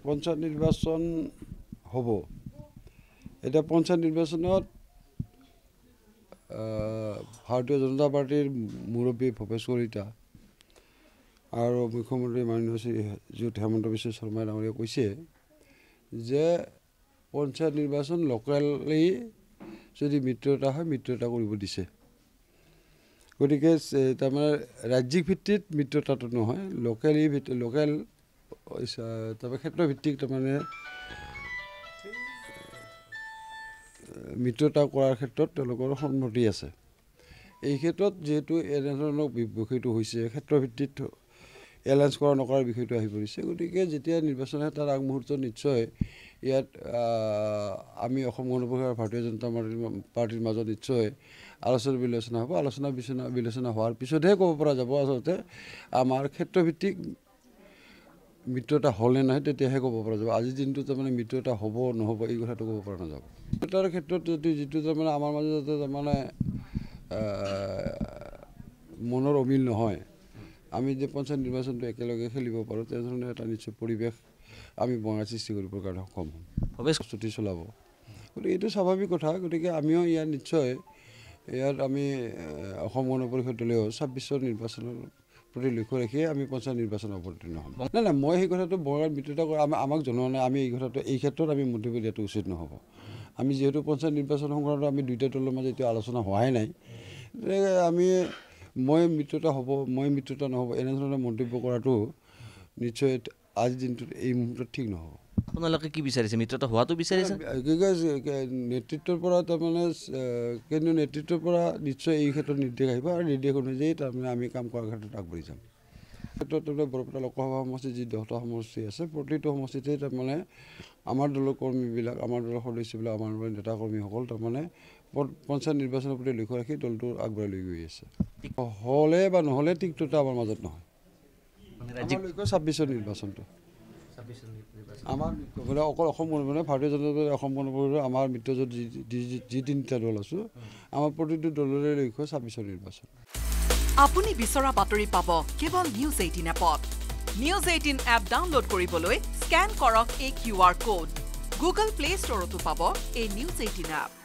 পঞ্চায়ত নিৰ্বাচন হ'ব এটা পঞ্চায়ত নিৰ্বাচনত ভাৰতীয় জনতা পাৰ্টিৰ মুৰব্বী ভূপেশ কলিতা আৰু মুখ্যমন্ত্ৰী মাননীয় শ্ৰীযুত হেমন্ত বিশ্ব শৰ্মাই ডাঙৰীয়াই কৈছে যে পঞ্চায়ত নিৰ্বাচন লোকেলি যদি মিত্ৰতা হয় মিত্ৰতা কৰিব দিছে গতিকে তাৰমানে ৰাজ্যিক ভিত্তিত মিত্ৰতাটো নহয় লোকেল তাৰমানে ক্ষেত্ৰভিত্তিক তাৰমানে মিত্ৰতা কৰাৰ ক্ষেত্ৰত তেওঁলোকৰ সন্মতি আছে এই ক্ষেত্ৰত যেহেতু এনেধৰণৰ বিষয়টো হৈছে ক্ষেত্ৰভিত্তিত এলায়েন্স কৰা নকৰাৰ বিষয়টো আহি পৰিছে গতিকে যেতিয়া নিৰ্বাচন হয় তাৰ আগমুহূৰ্তত নিশ্চয় ইয়াত আমি অসম গণ পৰিষদ ভাৰতীয় জনতা পাৰ্টিৰ মাজত নিশ্চয় আলোচনা বিলোচনা হ'ব আলোচনা বিলোচনা হোৱাৰ পিছতহে ক'ব পৰা যাব আচলতে আমাৰ ক্ষেত্ৰভিত্তিক মিত্ৰতা হ'লে নাই তেতিয়াহে ক'ব পৰা যাব আজিৰ দিনটো তাৰমানে মিত্ৰতা হ'ব নহ'ব এই কথাটো ক'ব পৰা নাযাব মিত্ৰতাৰ ক্ষেত্ৰত যদি যিটো তাৰমানে আমাৰ মাজত তাৰমানে মনৰ অমিল নহয় আমি যে পঞ্চায়ত নিৰ্বাচনটো একেলগে খেলিব পাৰোঁ তেনেধৰণে এটা নিশ্চয় পৰিৱেশ আমি বঙাই সৃষ্টি কৰিবৰ কাৰণে সক্ষম হ'ম প্ৰস্তুতি চলাব গতিকে এইটো স্বাভাৱিক কথা গতিকে আমিও ইয়াত নিশ্চয় ইয়াত আমি অসম গণ পৰিষদ দলেও ২৬ৰ নিৰ্বাচনৰ প্ৰতি লক্ষ্য ৰাখিয়ে আমি পঞ্চায়ত নিৰ্বাচনত অৱতীৰ্ণ হ'ম নাই মই সেই কথাটো বঙাই মিত্ৰতা কৰা আমাক জনোৱা নাই আমি এই কথাটো এই ক্ষেত্ৰত আমি মন্তব্য দিয়াটো উচিত নহ'ব আমি যিহেতু পঞ্চায়ত নিৰ্বাচন সংক্ৰান্তত আমি দুয়োটা দলৰ মাজত এতিয়া আলোচনা হোৱাই নাই আমি মই মিত্ৰতা হ'ব মই মিত্ৰতা নহ'ব এনেধৰণৰ মন্তব্য কৰাটো নিশ্চয় আজিৰ দিনটোত এই মুহূৰ্তত ঠিক নহ'ব আপোনালোকে কি বিচাৰিছে মিত্ৰতা হোৱাটো বিচাৰিছে নেতৃত্বৰ পৰা তাৰমানে কেন্দ্ৰীয় নেতৃত্বৰ পৰা নিশ্চয় এই ক্ষেত্ৰত নিৰ্দেশ আহিব আৰু নিৰ্দেশ অনুযায়ী তাৰমানে আমি কাম কৰাৰ ক্ষেত্ৰত আগবাঢ়ি যাম ক্ষেত্ৰত তাৰমানে বৰপেটা লোকসভা সমষ্টি যি 10টা সমষ্টি আছে প্ৰতিটো সমষ্টিতে তাৰমানে আমাৰ দলৰ কৰ্মীবিলাক আমাৰ দলৰ সদস্যবিলাক আমাৰ নেতা কৰ্মীসকল তাৰমানে পঞ্চায়ত নিৰ্বাচনৰ প্ৰতি লক্ষ্য ৰাখি দলটো আগবঢ়াই লৈ গৈ আছে হ'লে বা নহ'লে তিক্ততা আমাৰ মাজত নহয় লক্ষ্য ২৬ৰ নিৰ্বাচনটো আমাৰ অকল অসম মানে ভাৰতীয় জনতা পাৰ্টি অসম গণ পৰিষদৰ আমাৰ মিত্ৰজোঁট যি ৩টা দল আছোঁ আমাৰ প্ৰতিটো দলৰে লক্ষ্য ২৬ৰ নিৰ্বাচন আপুনি বিচৰা বাতৰি পাব কেৱল নিউজ 18 এপত নিউজ 18 এপ ডাউনলোড কৰিবলৈ স্কেন কৰক এই QR কোড গুগল প্লে ষ্টৰতো পাব এই নিউজ 18 এপ